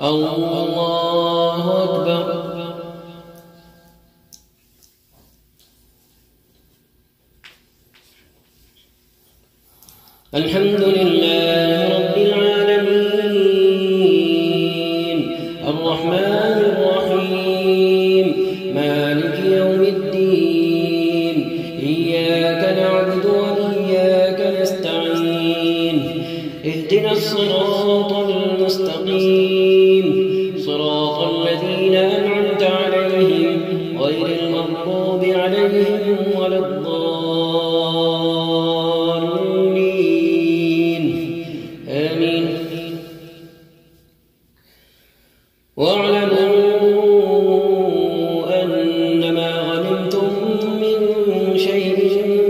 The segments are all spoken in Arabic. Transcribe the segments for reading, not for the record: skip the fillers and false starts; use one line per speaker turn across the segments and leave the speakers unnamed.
الله أكبر. الحمد لله رب العالمين الرحمن الرحيم مالك يوم الدين إياك نعبد وإياك نستعين اهدنا الصراط المستقيم صراط الذين أنعمت عليهم غير المغضوب عليهم ولا الضالين آمين. واعلموا أنما غنمتم من شيء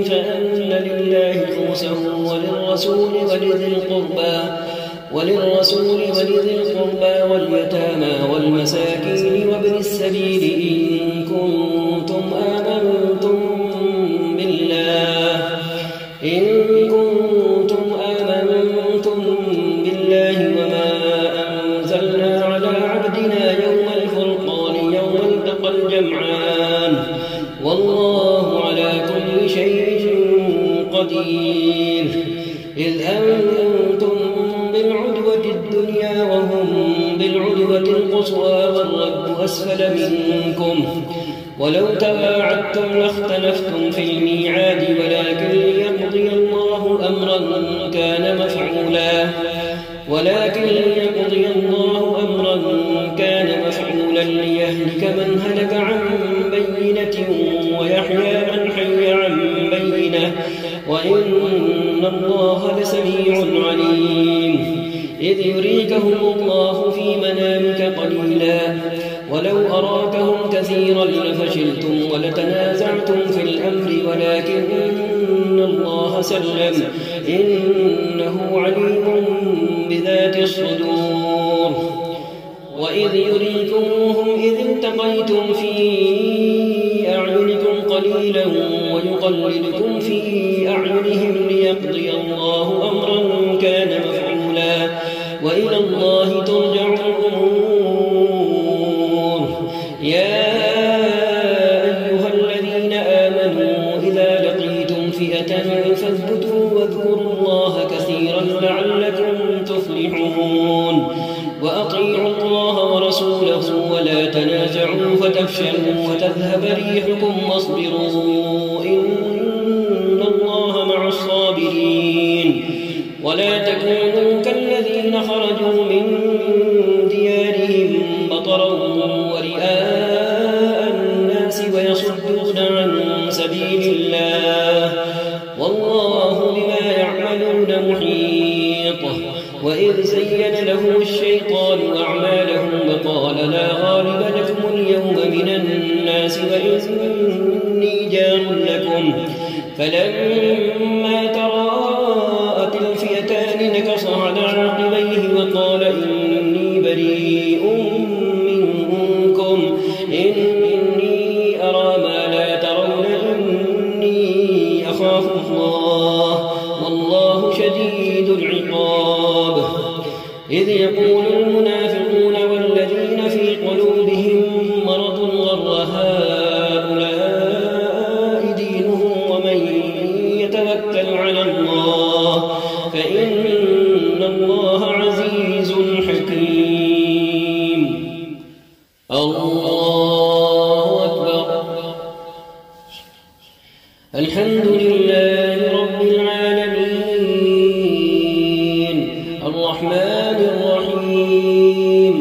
فأن لله خمسه وللرسول ولذي القربى واليتامى والمساكين وابن السبيل إن كنتم آمنتم بالله وما أنزلنا على عبدنا يوم الفرقان يوم التقى الجمعان والله على كل شيء قدير. إذ أنتم بالعدوة الدنيا وهم بالعدوة القصوى والرب أسفل منكم ولو تواعدتم لاختلفتم في الميعاد ولكن ليقضي الله أمرا كان مفعولا ليهلك من هلك عن بينة ويحيى من حي عن بينة وإن الله لسميع عليم. إذ يريكهم الله في منامك قليلا ولو أراكهم كثيرا لفشلتم ولتنازعتم في الأمر ولكن الله سلم إنه عليم بذات الصدور. وإذ يريكموهم إذ التقيتم في أعينكم قليلا ويقللكم في أعينهم ليقضي الله أمرا كان مفعولا وإلى الله ترجع الأمور. يا أيها الذين آمنوا إذا لقيتم فئة فاثبتوا واذكروا الله كثيرا لعلكم تفلحون. وأطيعوا الله ورسوله ولا تنازعوا فتفشلوا وتذهب ريحكم واصبروا إن الله مع الصابرين. ولا تكونوا كالذين خرجوا من ديارهم بطرا ورئاء الناس ويصدون عن سبيل الله والله بما يعملون محيط. وإذ زين لهم الشيطان أعمالهم وقال لا غالب لكم اليوم من الناس وإني جار لكم فلما تراءت الفئتان نكص على عقبيه وقال إني بريء منكم إني أرى ما لا ترون إني أخاف الله والله شديد العقاب. إذ يقول المنافقون والذين في قلوبهم مرض غر هؤلاء دينهم ومن يتوكل على الله فإن الله عزيز حكيم. الله أكبر. الحمد لله رب العالمين الرحمن الرحيم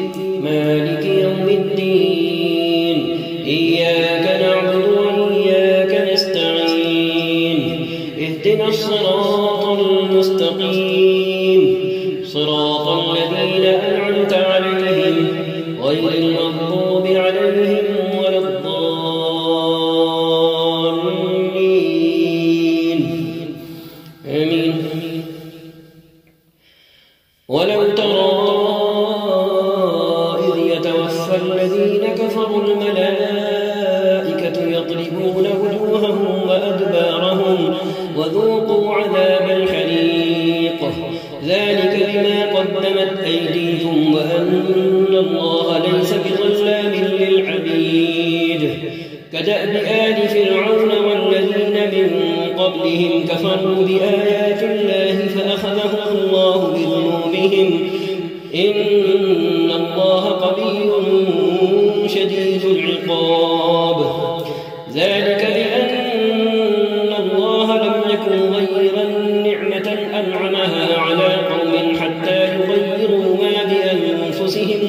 مالك يوم الدين إياك نعبد وإياك نستعين اهدنا الصراط المستقيم صراط الذين أنعمت عليهم غير المغضوب عليهم ولا الضالين آمين. ولو ترى إذ يتوفى الذين كفروا الملائكة يضربون وجوههم وأدبارهم وذوقوا عذاب الحريق ذلك بما قدمت أيديكم وأن الله ليس بظلام للعبيد كدأب آل فرعون والذين من قبلهم كفروا بآيات الله فأخذهم الله بذنوبهم إن الله قوي شديد العقاب ذلك بأن الله لم يكن غير نعمة أنعمها على قوم حتى يغيروا ما بأنفسهم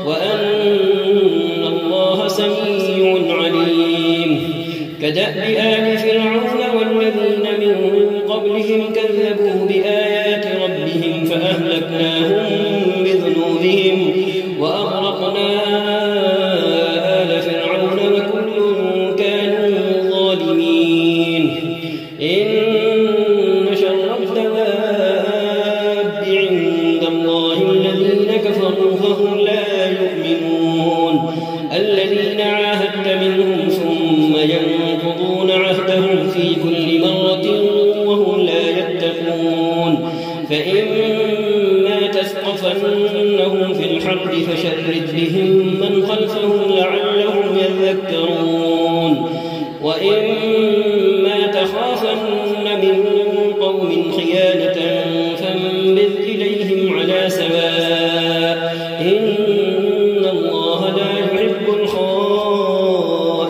وأن الله سميع عليم كدأب آل فرعون والذين من قبلهم كذبوا بآيات ربهم فأهلكناهم بذنوبهم وأغرقنا آل فرعون وكل كانوا ظالمين إن شر الدواب عند الله الذين كفروا فهم لا يؤمنون الذين عاهدت منهم ثم ينقضون عهدهم في كل مرة وهم لا يتقون فإما تثقفنهم في الحرب فشرد بهم من خلفهم لعلهم يذكرون وإما تخافن من قوم خيانة فانبذ إليهم على سواء إن الله لا يحب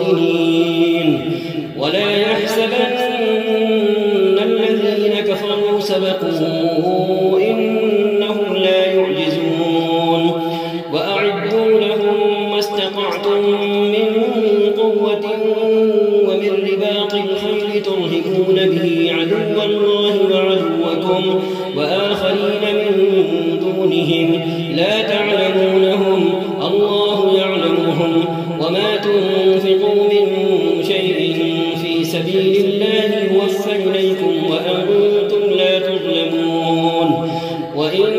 الخائنين ولا يحسبن الذين كفروا سبقوا إنهم لا يعجزون وأعدوا لهم ما استطعتم من قوة ومن رباط الخيل ترهبون به عدو الله وعدوكم وآخرين من دونهم لا تعلمونهم الله يعلمهم وما تنفقوا من شيء في سبيل الله يوفى إليكم وأنتم لا تظلمون وإن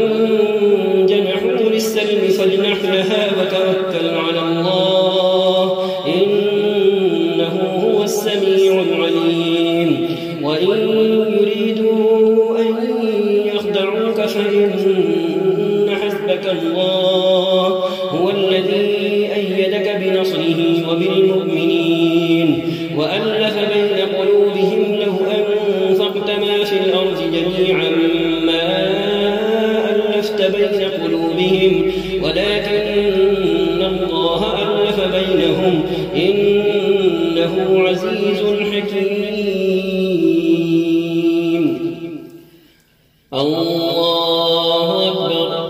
جنحوا للسلم فاجنح لها وتوكل على الله إنه هو السميع العليم وإن يريدوا أن يخدعوك فإن حسبك الله هو الذي أيدك بنصره وبالمؤمنين وألف بين قلوبهم لو أنفقت ما في الأرض جميعا ما ألفت بين قلوبهم ولكن الله ألف بينهم إنه عزيز حكيم الله أكبر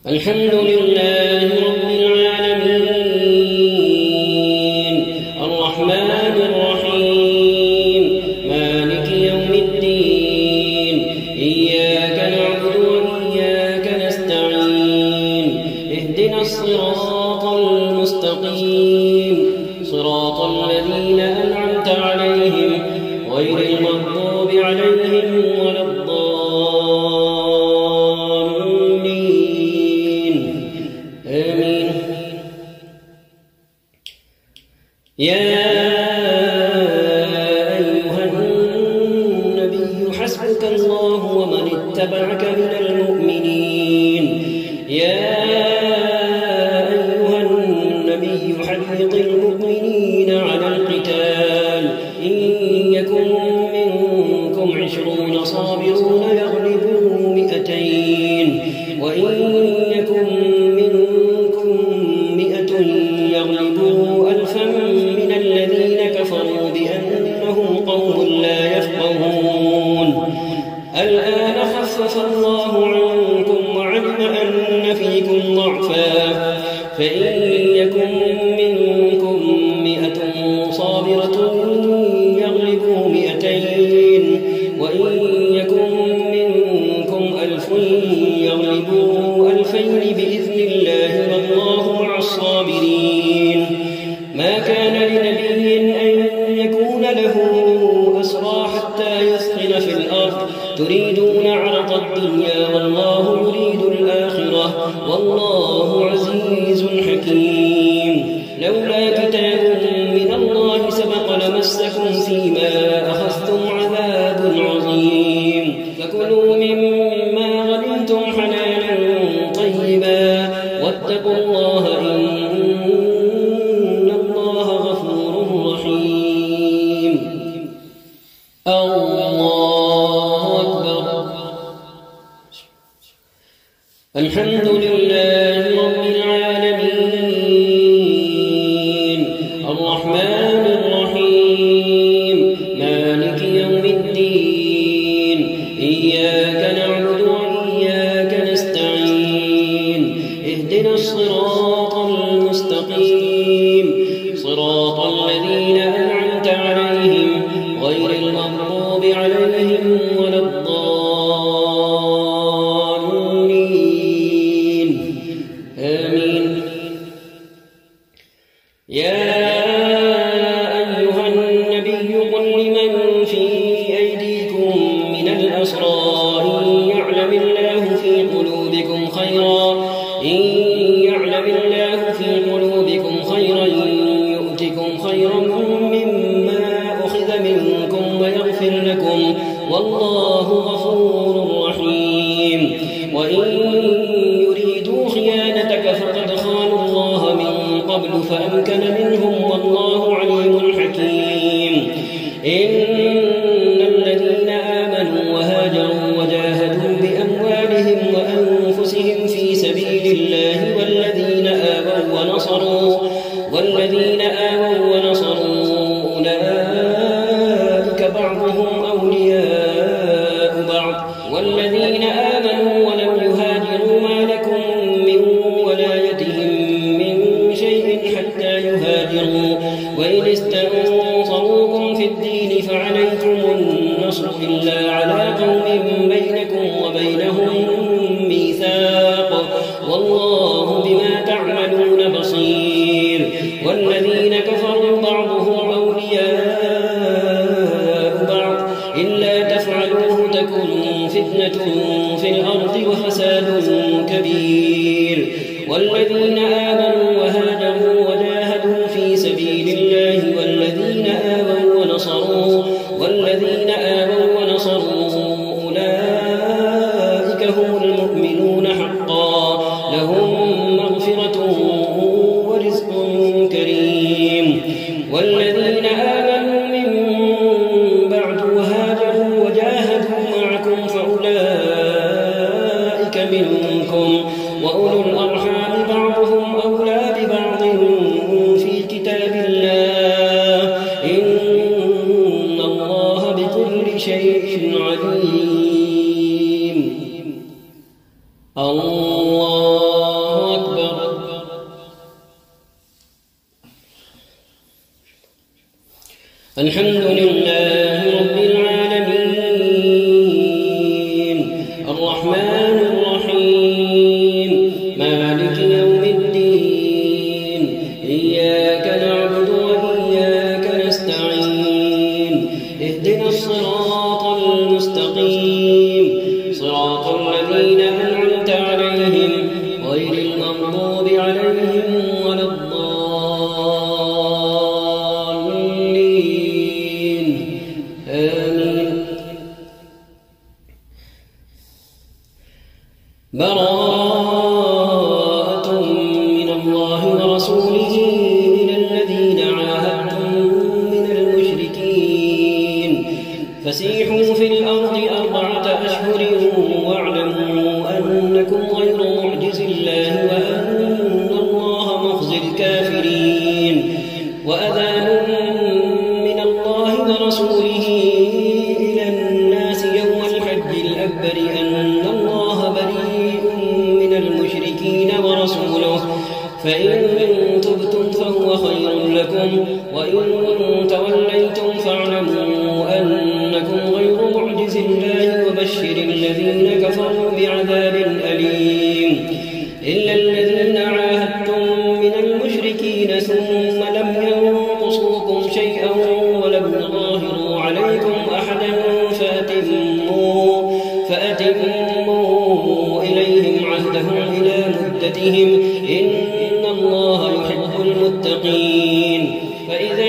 الحمد لله رب العالمين الرحمن الرحيم مالك يوم الدين إياك نعبد وإياك نستعين اهدنا الصراط المستقيم صراط الذين أنعمت عليهم غير المغضوب عليهم ولا الضالين آمين يا أيها النبي حسبك الله ومن اتبعك من المؤمنين يا أيها النبي حرض المؤمنين على القتال إن يكن منكم 20 صابرون يغلبوا 200 وإن يكن منكم 100 يغلبوا 1000 من الذين كفروا بأنهم قوم لا يفقهون الآن خفف الله عنكم وعلم أن فيكم ضعفا فإن يكن منكم 100 صابرة يغلبوا 200 وإن يكن منكم 1000 يغلبوا 2000 بإذن الله والله مع الصابرين ما كان لنبي أن يكون له أسرى حتى يثخن في الأرض تريدون عرض الدنيا والله يريد الآخرة والله عزيز حكيم لولا كتاب من الله سبق لمسكم فيما أخذتم عذاب الله أكبر. الحمد لله رب العالمين الرحمن الرحيم مالك يوم الدين إياك نعبد وإياك نستعين اهدنا الصراط المستقيم صراط الذين أنعمت عليهم غير المغضوب عليهم ولا الضالين آمين. يا أيها النبي قل لمن في أيديكم من الأسرى إن يعلم الله في قلوبكم خيرا يؤتكم خيرا مما أخذ منكم ويغفر لكم والله غفور رحيم. وإن يريدوا خيانتك فقد خانوا الله من قبل فأمكن منهم والله عليم حكيم. إن الذين آمنوا وهاجروا وجاهدوا بأموالهم وأنفسهم في سبيل الله والذين آووا ونصروا أولئك بعضهم أولياء بعض والذين آمنوا ولم يهاجروا ما لكم من ولايتهم من شيء حتى يهاجروا وإن استنصروكم في الدين فعليكم النصر إلا على قوم بينكم وبينهم ميثاق والله بما تعملون بصير. والذين كفروا بعضهم أولياء بعض إلا تفعلوه تكن فتنة في الأرض وفساد كبير. والذين آمنوا وهاجروا وجاهدوا في سبيل الله والذين آووا ونصروا أولئك هم المؤمنون حقا لهم مغفرة ورزق كريم. والذين آمنوا من بعد وهاجروا وجاهدوا معكم فأولئك منكم وأولو الأرحام بعضهم أولى ببعض في كتاب الله إن الله بكل شيء عليم. الله أكبر. الحمد لله رب العالمين الرحمن الرحيم مالك يوم الدين إياك نعبد وإياك نستعين اهدنا الصراط المستقيم صراط الذين أنعمت عليهم غير المغضوب عليهم ولا الضالين آمين. براءة من الله ورسوله إلى الذين عاهدتم من المشركين فسيحوا في الأرض 4 أشهر واعلموا أنكم غير معجز الله وأن الله مخزي الكافرين. وأذان من الله ورسوله إلى الناس يوم الحج الأكبر أن الله بريء من المشركين ورسوله فإن تبتم فهو خير لكم وإن توليتم فاعلموا أنكم غير معجز الله وبشر الذين كفروا بعذاب أليم. إلا الذين عاهدتم من المشركين ثم لم ينقصوكم شيئا ولم يظاهروا عليكم أحدا فأتموا إليهم عهدهم إلى مدتهم إن الله يحب المتقين. فإذا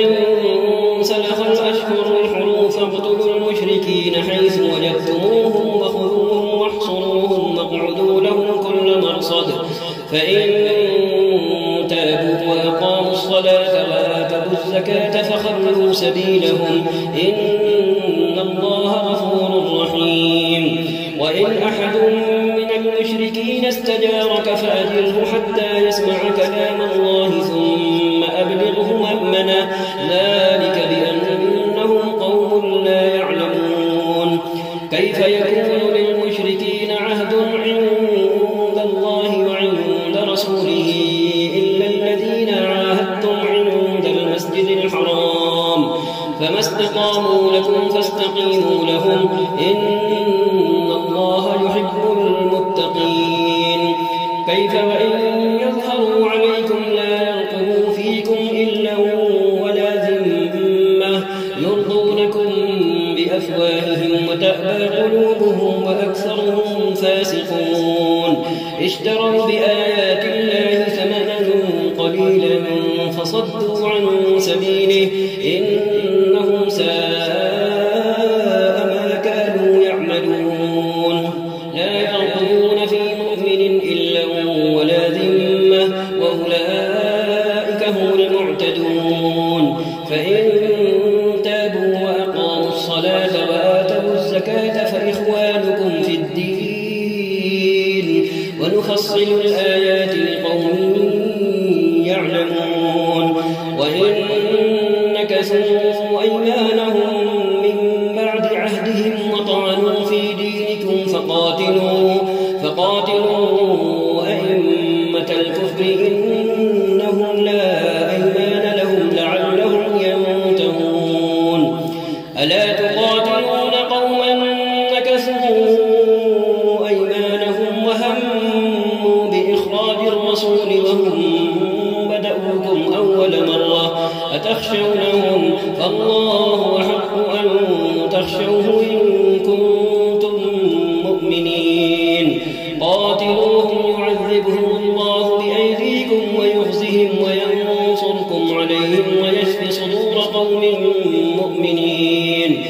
انسلخ الأشهر الحرم فاقتلوا المشركين حيث وجدتموهم وخذوهم واحصروهم واقعدوا لهم كل مرصد فإن تابوا وأقاموا الصلاة وآتوا الزكاة فخلوا سبيلهم إن يعلمون كيف يكون للمشركين عهد عند الله وعند رسوله إلا الذين عاهدتم عند المسجد الحرام فما استقاموا لكم فاستقيموا لهم إن الله يحب المتقين كيف وإن يظهروا عليكم لا يرقبوا فيكم إلا ولا ذمة يرضونكم بأفواههم وتأبى قلوبهم وأكثرهم فاسقون اشتروا بآيات الله ثمنا قليلا فصدوا عن سبيله إنهم ساء ما كانوا يعملون لا يرقبون في مؤمن إلا ولا ذمة وأولئك هم المعتدون فإن تابوا وأقاموا الصلاة وآتوا الزكاة فإخوانكم في الدين ونفصل الآيات لقوم يعلمون وإن نكثوا أيمانهم من بعد عهدهم وطعنوا في دينكم فقاتلوا أئمة الكفر إنهم لا أيمان لهم لعلهم ينتهون ألا تقاتلون قوما نكثوا أيمانهم وهموا بإخراج الرسول وهم بدأوكم أول مرة أتخشونهم فالله أحق أن تخشوه إن كنتم مؤمنين قاتلوهم يعذبهم الله بأيديكم ويخزهم وينصركم عليهم ويشفي صدور قوم مؤمنين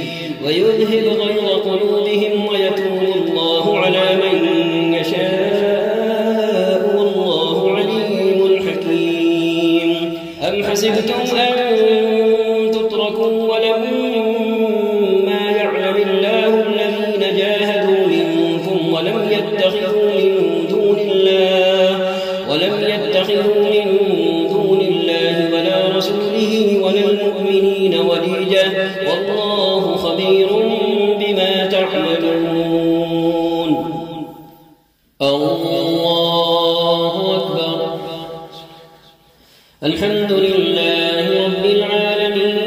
ويذهب غيظ قلوبهم ويتوب الله على من يشاء والله عليم حكيم أم حسبتم أن تتركوا ولما يعلم الله الذين جاهدوا منكم ولم يتخذوا من دون الله ولا رسوله ولا المؤمنين وليجة والله خبير بما تعملون الله أكبر الحمد لله رب العالمين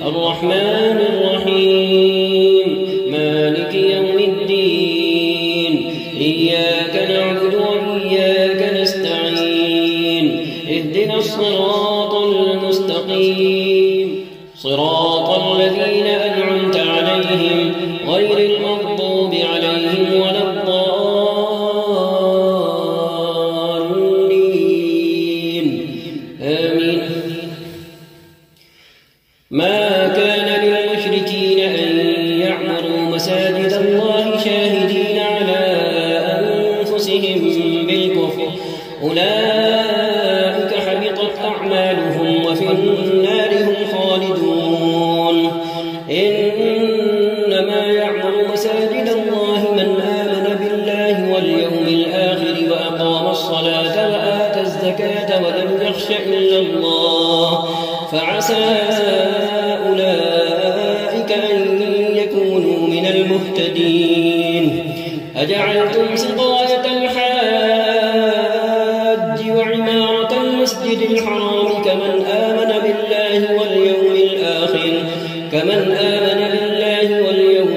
الرحمن الرحيم مالك يوم الدين إياك نعبد وإياك نستعين اهدنا الصراط المستقيم صراط الذين أنعمت عليهم غير المغضوب عليهم ولا الضالين آمين ما كان للمشركين أن يعمروا مساجد الله شاهدين على أنفسهم بالكفر أولئك حبطت أعمالهم وفي النار هم خالدون إنما يعمر مساجد الله من آمن بالله واليوم الآخر وأقام الصلاة وآتى الزكاة ولم يخش إلا الله فعسى أولئك أن يكونوا من المهتدين أجعلتم سقاية الحاج وعمارة المسجد الحرام كمن آمن بالله واليوم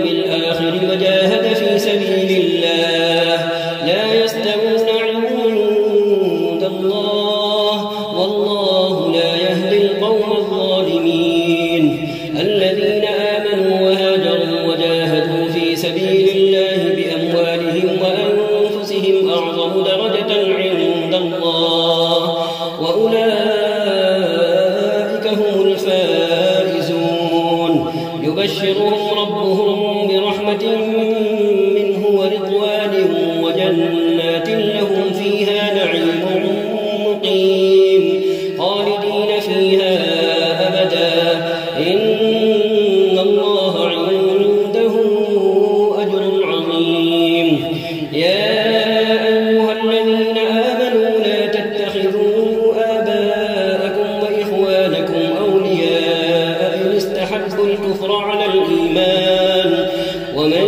الآخر وجاهد في سبيل الله لا يستوون عند الله والله لا يهدي القوم الظالمين الذين آمنوا وهاجروا وجاهدوا في سبيل الله بأموالهم وأنفسهم أعظم درجة عند الله وأولئك هم الفائزون يبشرهم ربهم برحمة منه ورضوان وجنات لهم فيها نعيم مقيم خالدين فيها أبدا إن الله عنده أجر عظيم يا أيها الذين آمنوا لا تتخذوا آباءكم وإخوانكم أولياء إن استحبوا الكفر الكفر على الإيمان ومن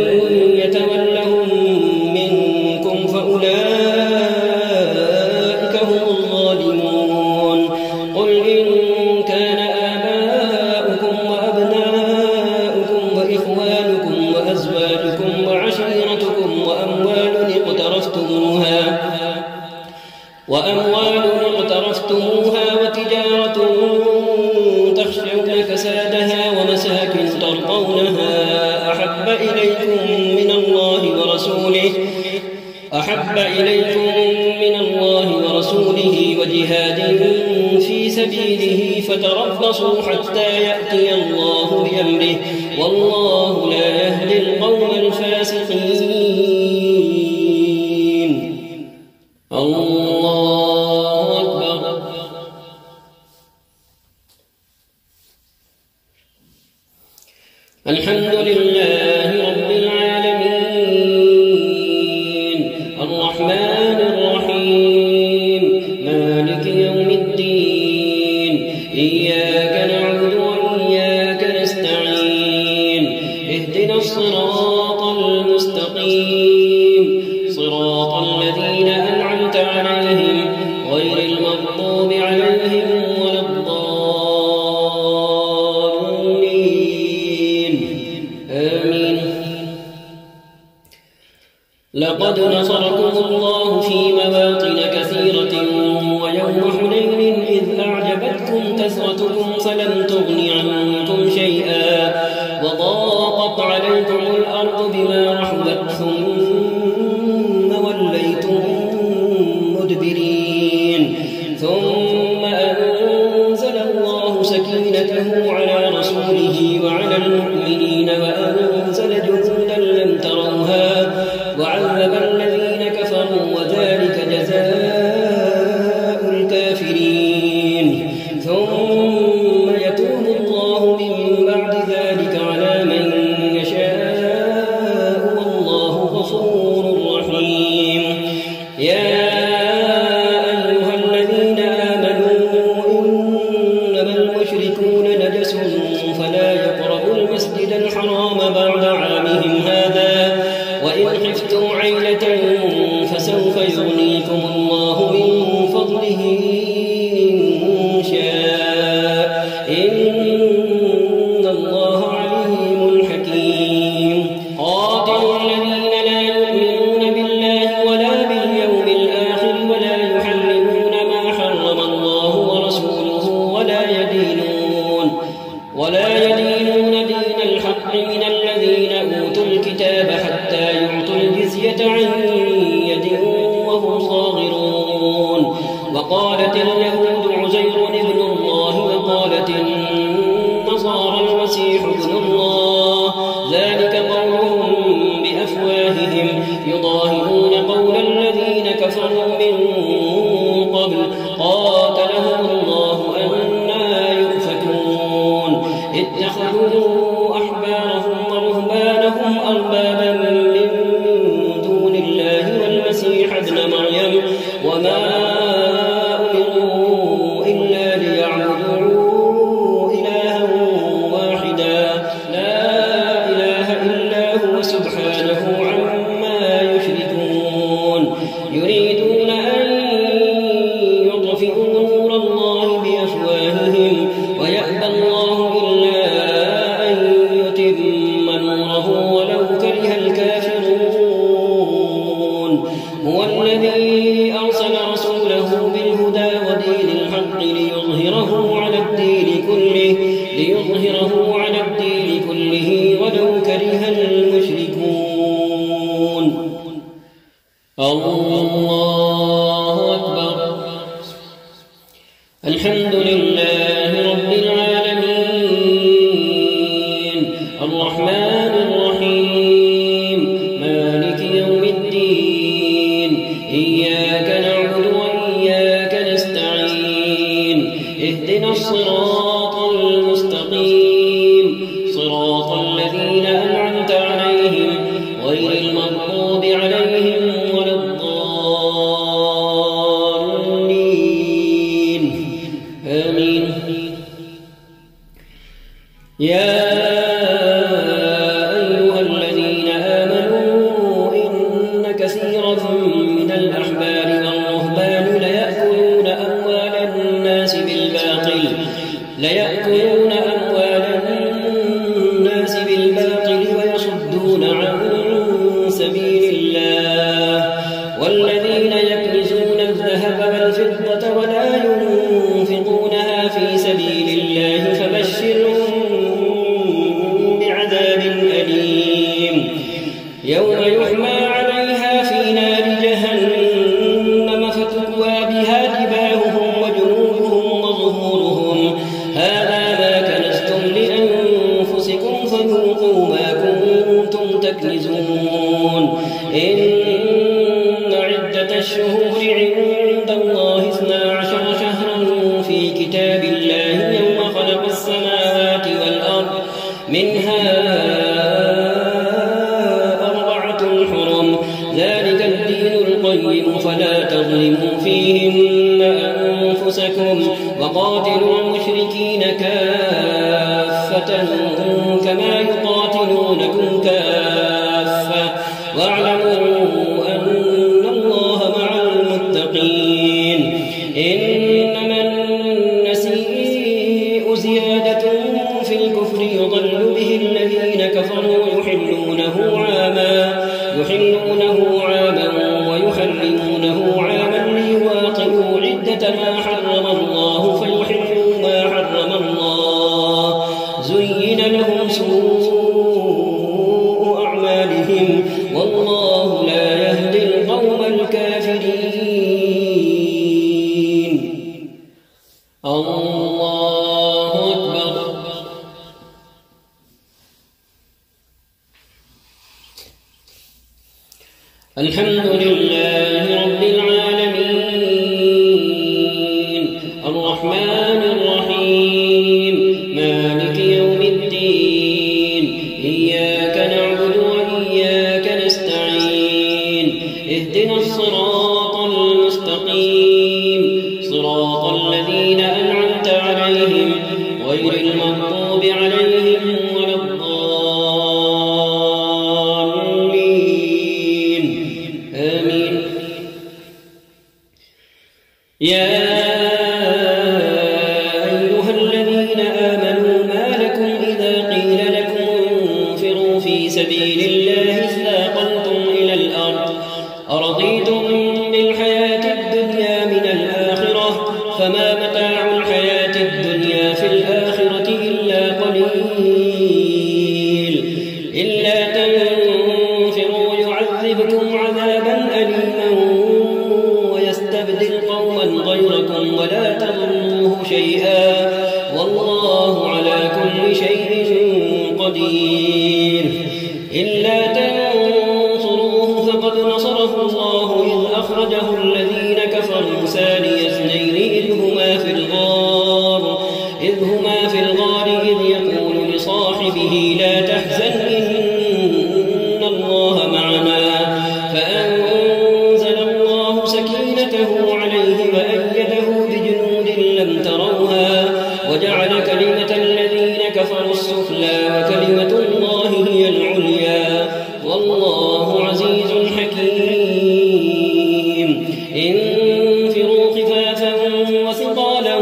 يتولهم منكم فأولئك هم الظالمون قل إن كان آباؤكم وأبناؤكم وإخوانكم وأزواجكم وعشيرتكم وأموال اقترفتموها وتجارة تخشون كسادها ومساكن ترضونها أحب إليكم من الله ورسوله وجهاد في سبيله فتربصوا حتى يأتي الله بأمره والله لا يهدي القوم الفاسقين. الله أكبر. الحمد لله رب العالمين الرحمن الرحيم مالك يوم الدين إياك نعبد وإياك نستعين اهدنا الصراط المستقيم صراط الذين أنعمت عليهم غير المغضوب عليهم ولا الضالين آمين. لقد نصركم الله في مواطن كثيرة ويوم حنين إذ أعجبتكم كثرتكم فلم تغن عنكم شيئا وضاقت عليكم الأرض بما رحبت ثم وليتم مدبرين ثم أنزل الله سكينته على رسوله وعلى المؤمنين وأنزل جنودا لم تروها وعذب الذين كفروا وذلك جزاء الكافرين ثم يتوب الله من بعد ذلك على من يشاء والله غفور رحيم. يا أيها الذين آمنوا إنما المشركون نجس فلا يقربوا المسجد الحرام بعد عامهم هذا وإن خفتم عيلة فسوف يغنيكم الله من فضله إن شاء إن الله عليم حكيم. قاتلوا الذين لا يؤمنون بالله ولا باليوم الآخر ولا يحرمون ما حرم الله ورسوله ولا يدينون دين الحق من الذين أوتوا الكتاب حتى يعطوا الجزية عن يد وهم صاغرون. وقالت اليهود عزير ابن الله وقالت النصارى المسيح ابن الله ذلك قولهم بأفواههم يضاهئون قول الذين كفروا من قبل قاتلهم الله أنى يؤفكون. اتخذوا أحبارهم ورهبانهم أربابا من دون الله والمسيح ابن مريم وما أمروا إلا ليعبدوا إلها واحدا لا إله إلا هو سبحانه عما يشركون. يريدون أن يطفئوا نور الله بأفواههم ويأبى الله إلا أن يتم نوره ولو كره الكافرون. هو الذي أرسل رسوله بالهدى ودين الحق ليظهره على الدين كله ولو كره المشركون. الله أكبر. الحمد لله رب العالمين الرحمن الرحيم مالك يوم الدين إياك نعبد وإياك نستعين اهدنا الصراط المستقيم صراط الذين أنعمت عليهم غير المغضوب عليهم ولا الضالين آمين. يا يوم يحمى عليها في نار جهنم فتكوى بها جباههم وجنوبهم وظهورهم هذا ما كنزتم لأنفسكم فذوقوا ما كنتم تكنزون إن عدة الشهور عند الله 12 شهرا في كتاب الله يوم خلق السماوات والأرض منها 4 حرم ذلك الدين القيم فلا تظلموا فيهن أنفسكم وقاتلوا المشركين كافة كما يقاتلونكم كافة واعلموا أن الله مع المتقين إنما النسيء زيادة في الكفر يضل به الذين كفروا يحلونه عاما ويحرمونه عاما ليواطئوا عدة ما حرم الله فيحلوا ما حرم الله زين لهم سوء أعمالهم والله لا يهدي القوم الكافرين. الله أكبر. الحمد لله رب العالمين الرحمن الرحيم مالك يوم الدين إياك نعبد وإياك نستعين اهدنا الصراط المستقيم صراط الذين أنعمت عليهم غير المغضوب عليهم ولا الضالين آمين. يا أيها الذين آمنوا ما لكم إذا قيل لكم انفروا في سبيل الله اثاقلتم إلى الأرض أرضيتم بالحياة الدنيا من الآخرة فما متاع الحياة الدنيا في الآخرة إلا قليل إلا تنفروا يعذبكم عذابا أليما ويستبدل قوما غيركم ولا تضروه شيئا والله على كل شيء قدير. إلا تنصروه فقد نصره الله إذ أخرجه الذين كفروا ثاني اثنين إذ هما في الغار إذ يقول لصاحبه لا تحزن إن الله معنا فأنزل الله سكينته عليه وأيده بجنود لم تروها وجعل كلمة الذين كفروا السفلى وكلمة الله هي العليا والله عزيز حكيم. انفروا خفافا وثقالا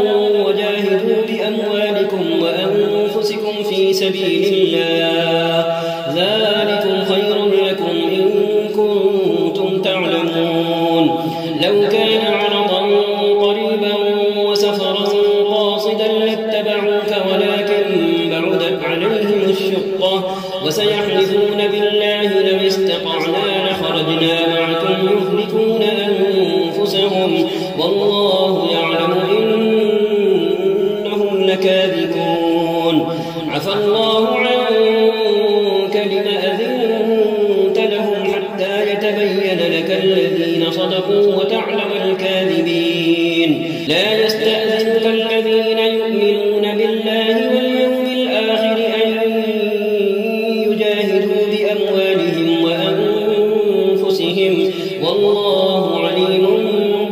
وجاهدوا بأموالكم وأنفسكم في سبيل الله ذلكم خير لكم إن كنتم تعلمون. لو كان عرضا قريبا وسفرا قاصدا لاتبعوك ولكن بعدت عليهم الشقة وسيحلفون بالله لو استطعنا لخرجنا معكم يهلكون أنفسهم والله يعلم إنهم لكاذبون. عفى الله عنك لما أذنت لهم حتى يتبين لك الذين صدقوا وتعلم الكاذبين. لا يستأذنك الذين يؤمنون بالله واليوم الآخر أن يجاهدوا بأموالهم وأنفسهم والله عليم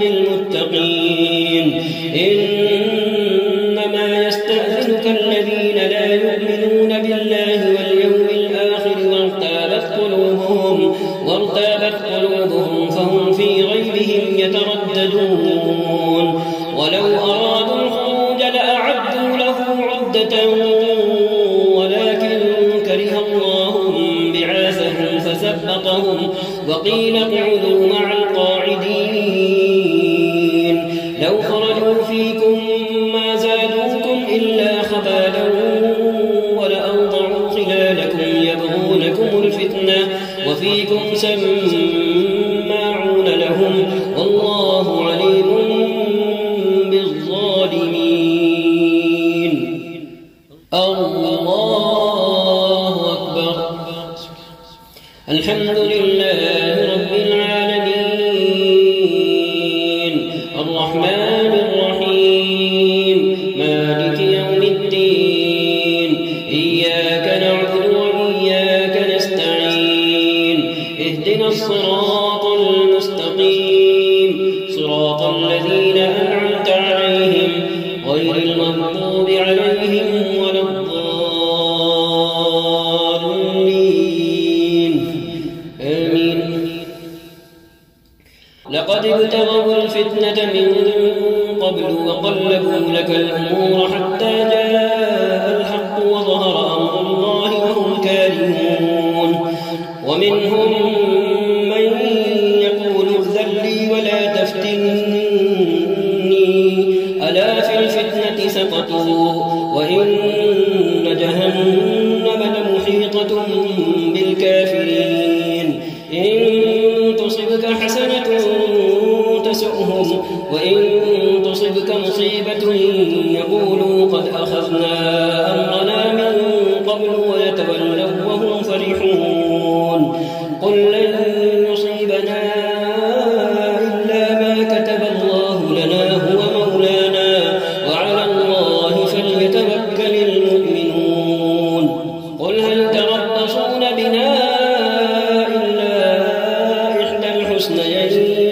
بالمتقين. إنما يستأذنك الذين لا يؤمنون بالله واليوم الآخر وارتابت قلوبهم فهم في غيبهم يترددون. ولو أرادوا الخروج لأعدوا له عدة ولكن كره الله بعاثهم فثبطهم وقيل اقعدوا مع القاعدين. لو خرجوا فيكم ما زادوكم إلا خبالا ولأوضعوا خلالكم يبغونكم الفتنة وفيكم سماعون لهم والله عليم بالظالمين. الله أكبر. الحمد لله رب العالمين الرحمن الرحيم مالك يوم الدين إياك نعبد وإياك نستعين اهدنا الصراط المستقيم صراط الذين أنعمت عليهم غير المغضوب عليهم ولا الضالين آمين. لقد ابتغوا الفتنة من قبل وقلبوا لك الأمور حتى جاء الحق وظهر أمر الله وهم كارهون. ومنهم من يقول ائذن لي ولا تفتني ألا في الفتنة سقطوا وإن جهنم لمحيطة بالكافرين. إن تصبك حسنة تسؤهم وإن تصبك مصيبة يقولوا قد أخذنا أمرنا من قبل ويتولوا وهم فرحون. قل لن يصيبنا إلا ما كتب الله لنا هو مولانا وعلى الله فليتوكل المؤمنون. قل هل تربصون بنا إلا إحدى الحسنيين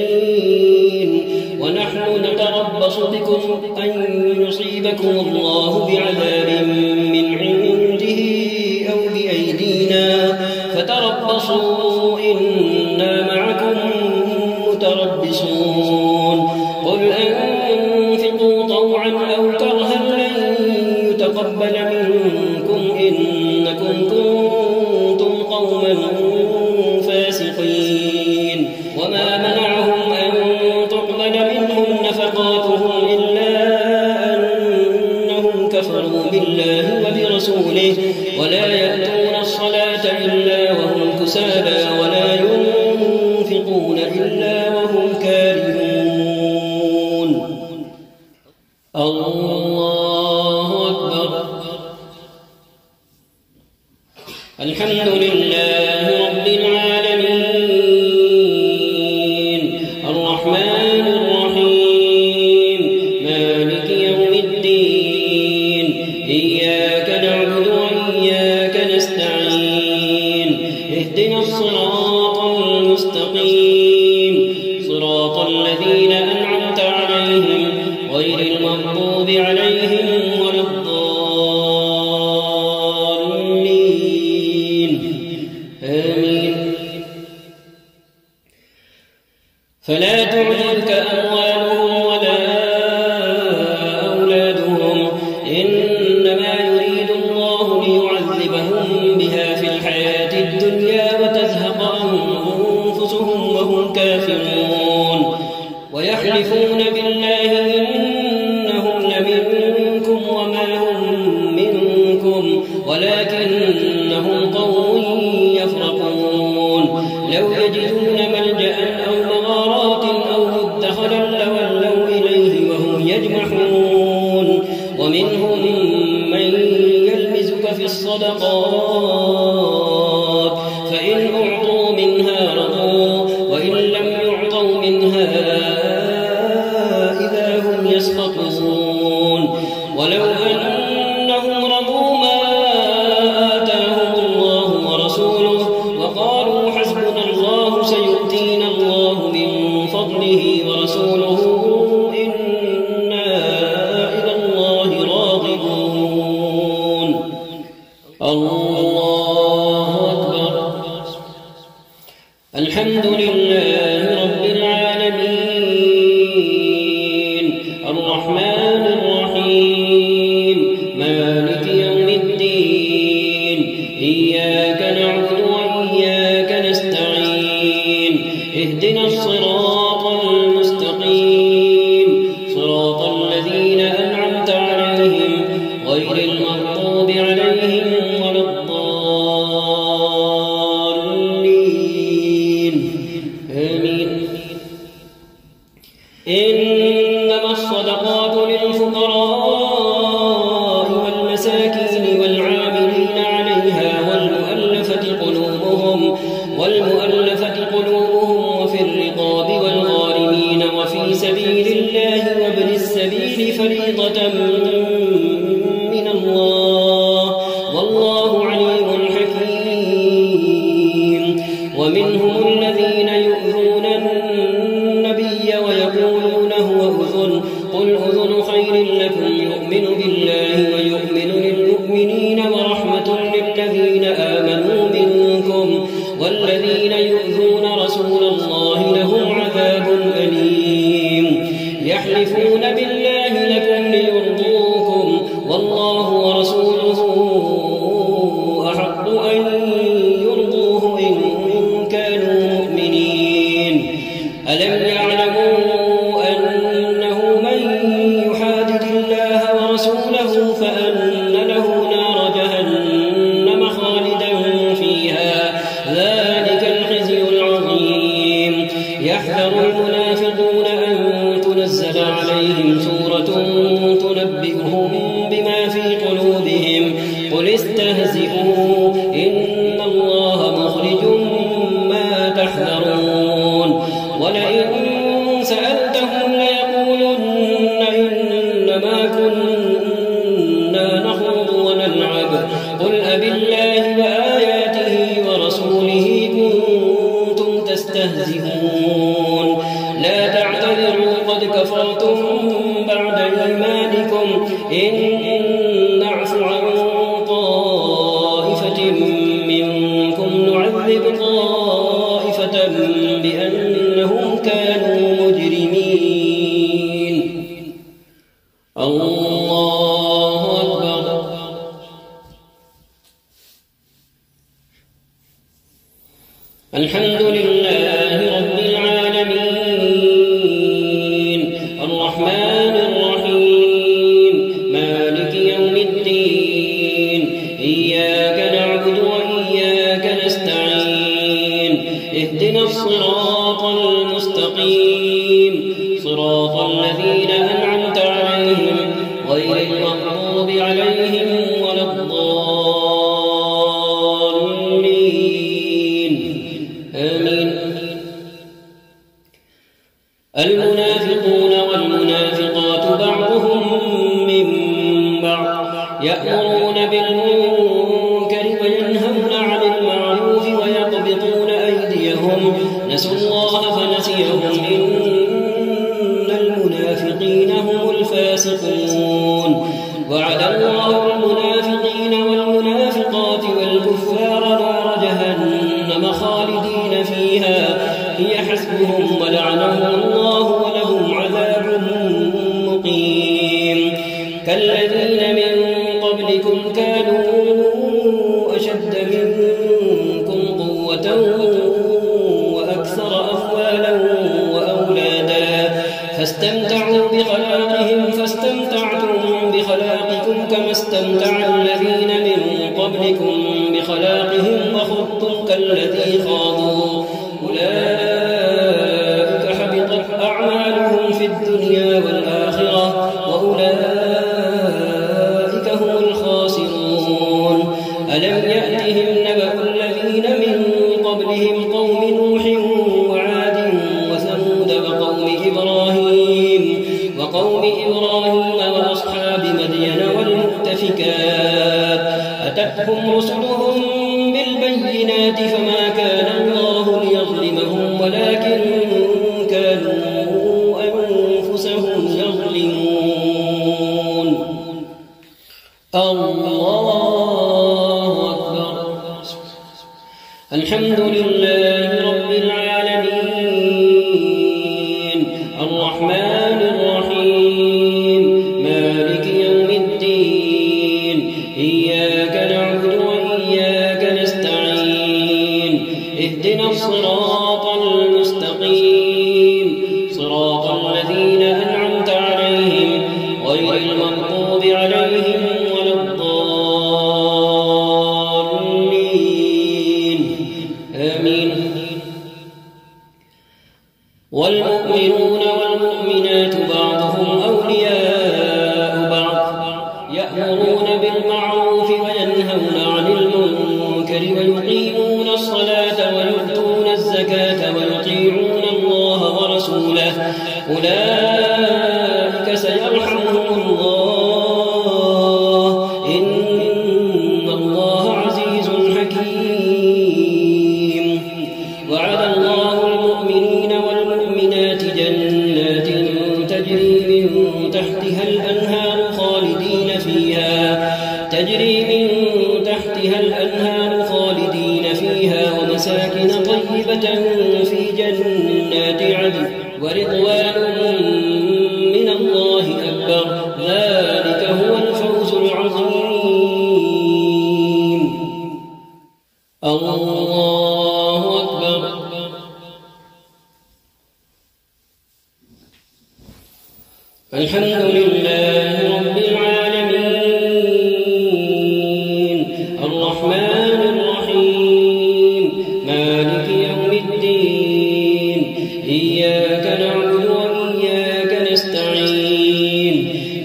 ونحن نتربص بكم أن يصيبكم الله بعذاب من عنده أو بأيدينا فتربصوا إنا معكم متربصون. قل أنفقوا طوعا أو كرها لن يتقبل منكم إنكم كنتم قوما فاسقين. وما منعهم أن تقبل منهم نفقاتهم إلا أنهم كفروا بالله وبرسوله ولا يأتون الصلاة إلا وهم كسالى ولا ينفقون إلا وهم كارهون. الله أكبر. الحمد لله رب العالمين الرحمن الرحيم مالك يوم الدين إياك نعبد وإياك نستعين اهدنا الصراط المستقيم صراط الذين أنعمت عليهم غير المغضوب عليهم ولا الضالين آمين. فلا تعجبك أموالهم ولا أولادهم إنما يريد الله ليعذبهم بها في الحياة الدنيا وتزهق أنفسهم وهم كافرون. ويحلفون بالله إنهم لمنكم وما هم منكم ولكنهم قوم يفرقون. لو يجدون ملجأ أو مغارات أو مدخلا لولوا إليه وهم يجمحون. ومنهم من يلمزك في الصدقات فإن أعطوا منها رضوا وإن لم يعطوا منها إذا هم يسخطون. ولو أنهم رضوا ما آتاهم الله ورسوله وقالوا حسبنا الله سيؤتينا الله من فضله ورسوله إنا إلى الله راغبون. الله أكبر. الحمد لله رب العالمين الرحمن الرحيم مالك يوم الدين إياك نعبد وإياك نستعين اهدنا الصراط المستقيم صراط الذين أنعمت عليهم غير المغضوب عليهم ولا الضالين والمؤلفة قلوبهم وفي الرقاب والغارمين وفي سبيل الله وابن السبيل فريضة من الله والله عليم حكيم. ومنهم الذين يؤذون النبي ويقولون هو أذن قل أذن خير لكم يؤمن بالله ويؤمن للمؤمنين ورحمة للذين آمنوا منكم والذين يؤذون رسول الله لهم عذاب أليم. يحلفون بالله لكم ليرضوكم والله ورسوله أحق أن يرضوه إن كانوا مؤمنين. ألم يعلموا أنه من يحادد الله ورسوله فأن له نار جهنم خالدا فيها ذلك الخزي العظيم. يحذر المنافقون أن تنزل عليهم سورة تنبئهم بما في قلوبهم قل استهزئوا إن الله مخرج ما تحذرون. ولئن سألتهم ليقولن إنما كنا نخوض ونلعب قل أبالله وآياته ورسوله كنتم تستهزئون. لا تعتذروا قد كفرتم بعد إيمانكم إن نعف عن طائفة منكم نعذب طائفة بأنهم كانوا مجرمين. الله أكبر. الحمد لله رب العالمين الرحمن الرحيم مالك يوم الدين إياك نعبد وإياك نستعين اهدنا الصراط المستقيم صراط الذين أنعمت عليهم غير المغضوب عليهم ولا الضالين آمين. المنافقون والمنافقات بعضهم من بعض يأمرون بالمنكر وينهون عن المعروف ويقبضون أيديهم نسوا الله فنسيهم إن المنافقين هم الفاسقون. وعد الله المنافقين والمنافقات والكفار نار جهنم خالدين فيها هي حسبهم ولعنهم الله ولهم عذاب مقيم. كالذين من قبلكم كانوا أشد منكم قوة وأكثر أموالا وأولادا فاستمتعوا بخلاقهم فاستمتعتم بخلاقكم كما استمتع الذين من قبلكم بخلاقهم وخضتم كالذي خاضوا أولئك حبطت أعمالهم في الدنيا والآخرة وأولئك هم الخاسرون. ألم يأتهم نبأ الذين من قبلهم قوم نوح وعاد وثمود وقوم إبراهيم وأصحاب مدين والمؤتفكات أتتهم رسلهم بالبينات فما كان الله ليظلمهم ولكن كانوا أنفسهم يظلمون. الله أكبر. الحمد لله رب العالمين الرحمن الرحيم مالك يوم الدين إياك نعبد وإياك نستعين اهدنا الصراط المستقيم صراط الذين أنعمت عليهم غير المغضوب عليهم ولا الضالين آمين. والمؤمنون والمؤمنات بعضهم أولياء بعض يأمرون بالمعروف وينهون عن المنكر ويقيمون الصلاة ويؤتون ومساكن طيبة في جنات عدن ورضوان من الله أكبر ذلك هو الفوز العظيم الله أكبر الحمد لله رب العالمين الرحمن الرحيم مالك يوم الدين إياك نعبد وإياك نستعين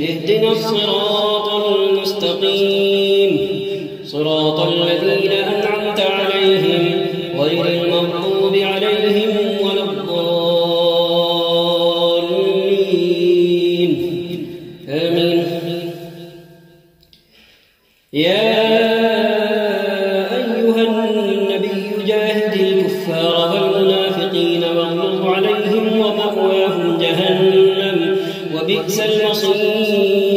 اهدنا الصراط المستقيم صراط الذين أنعمت عليهم غير المغضوب عليهم ولا الضالين آمين يا أيها النبي جاهد الكفار والمنافقين واغلظ عليهم ومأواهم جهنم وبئس المصير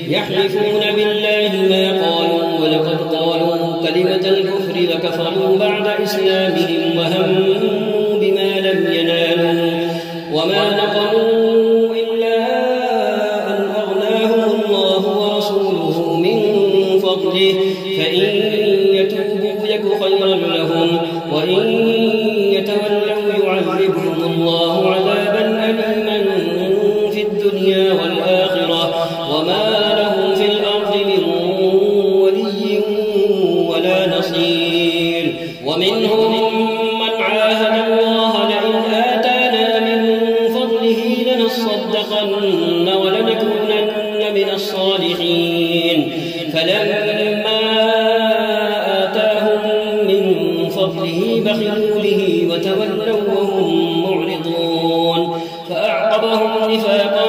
يحلفون بالله ما قالوا ولقد قالوا كلمة الكفر وكفروا بعد إسلامهم وهموا بما لم ينالوا وما نقموا إلا أن أغناهم الله ورسوله من فضله فإن يتوبوا يك خيرا لهم وإن يتولوا يعذبهم الله عذابا أليما في الدنيا والآخرة وما لهم في الأرض من ولي ولا نصير ومنهم من عاهد الله لئن آتانا من فضله لنصدقن ولنكونن من الصالحين فلما آتاهم من فضله بخلوا به وتولوا وهم معرضون فأعقبهم نفاقا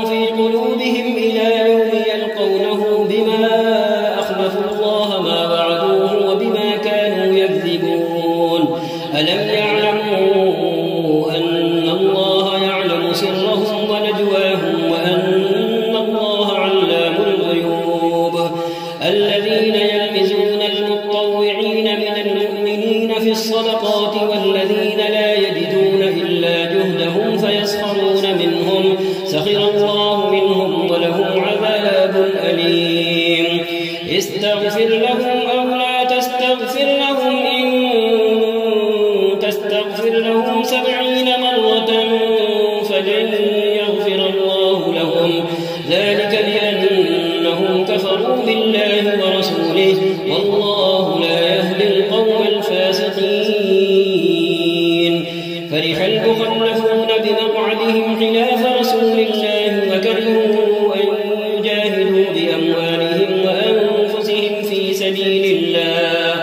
في قلوبهم إلى يوم يلقونه بما أخلفوا الله ما وعدوه وبما كانوا يكذبون ألم يعلموا أن الله يعلم سرهم ونجواهم وأن الله علام الغيوب الذين يلمزون المطوعين من المؤمنين في الصدقات والذين لا يجدون إلا جهدهم فيسخرون منهم سخر الله منهم ولهم عذاب أليم استغفر لهم أو لا تستغفر لهم إن تستغفر لهم 70 مرة فلن يغفر الله لهم ذلك بأنهم كفروا بالله ورسوله والله لا يهدي القوم الفاسقين فرح المخلفون بمقعدهم خلاف رسول الله وكرهوا أن يجاهدوا بأموالهم وأنفسهم في سبيل الله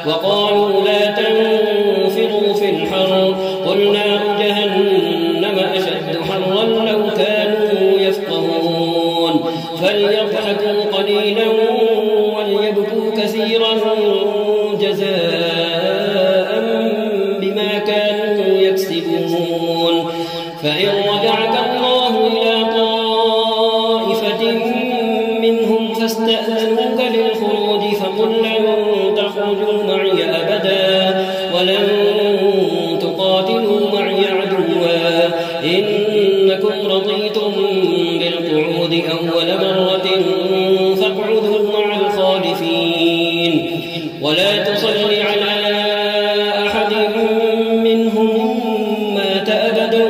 وقالوا لا تنفروا في الحر قل نار جهنم أشد حرا لو كانوا يفقهون فليضحكوا قليلا وليبكوا كثيرا جزاء بما كانوا يكسبون فإن رجعك الله إلى طائفة منهم فاستأذنوك للخروج فقل لن تخرجوا معي أبدا ولن تقاتلوا معي عدوا إنكم رضيتم بالقعود أول مرة فاقعدوا مع الخالفين ولا تصل على أحد منهم مات أبدا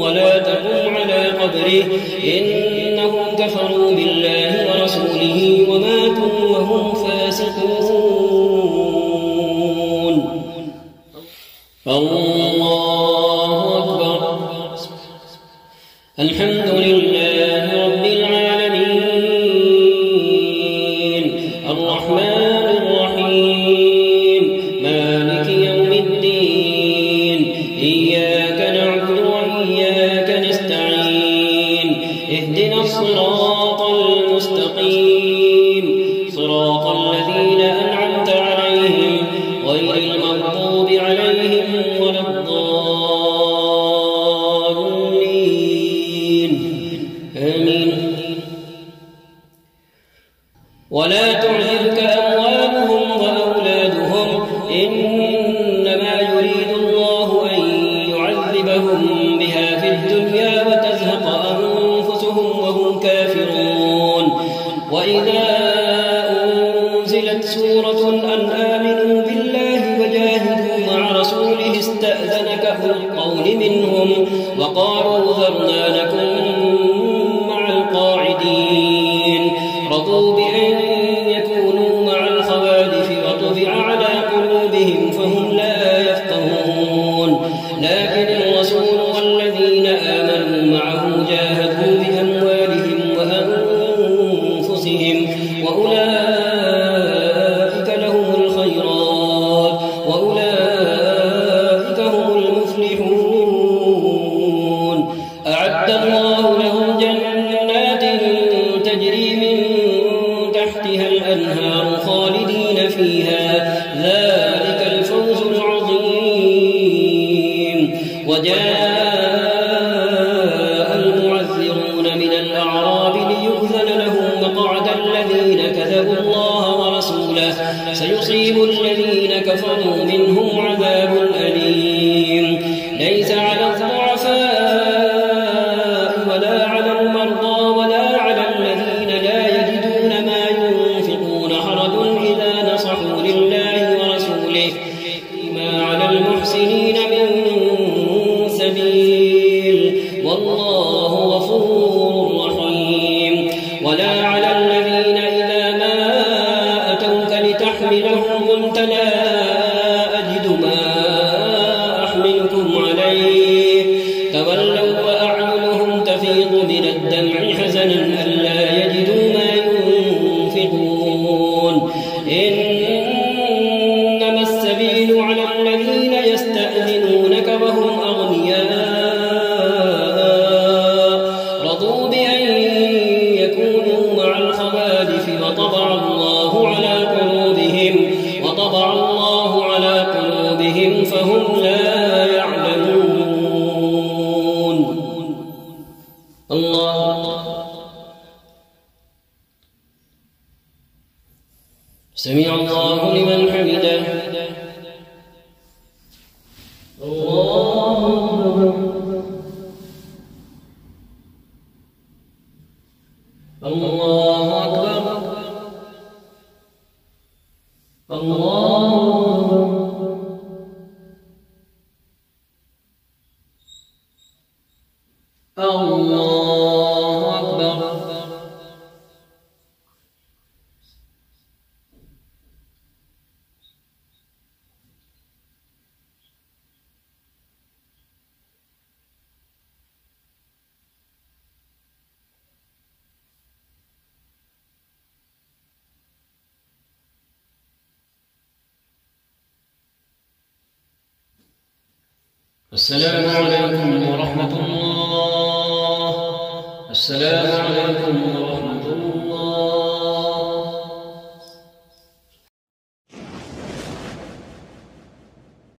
ولا تقم على قبره إنهم كفروا بالله ورسوله وماتوا وهم فاسقون الله أكبر الحمد لله رب العالمين الرحمن الرحيم سيصيب الذين كفروا منهم عذاب أليم ليس على الضعفاء ولا على المرضى ولا على الذين لا يجدون ما ينفقون حرج إذا نصحوا لله ورسوله ما على المحسنين من سبيل والله غفور رحيم ولا على الذين إذا ما أتوك لتحملهم قلت لا أجد ما أحملكم عليه تولوا وأعينهم تفيض من الدمع حزنا ألا يجدوا ما ينفقون إنما السبيل على الذين يستأذنونك وهم أغنياء رضوا بأن يكونوا مع الخوالف وطبع الله على قلوبهم فهم لا يعلمون الله سمع الله لمن حمده الله أكبر الله أكبر السلام عليكم ورحمة الله. السلام عليكم ورحمة الله.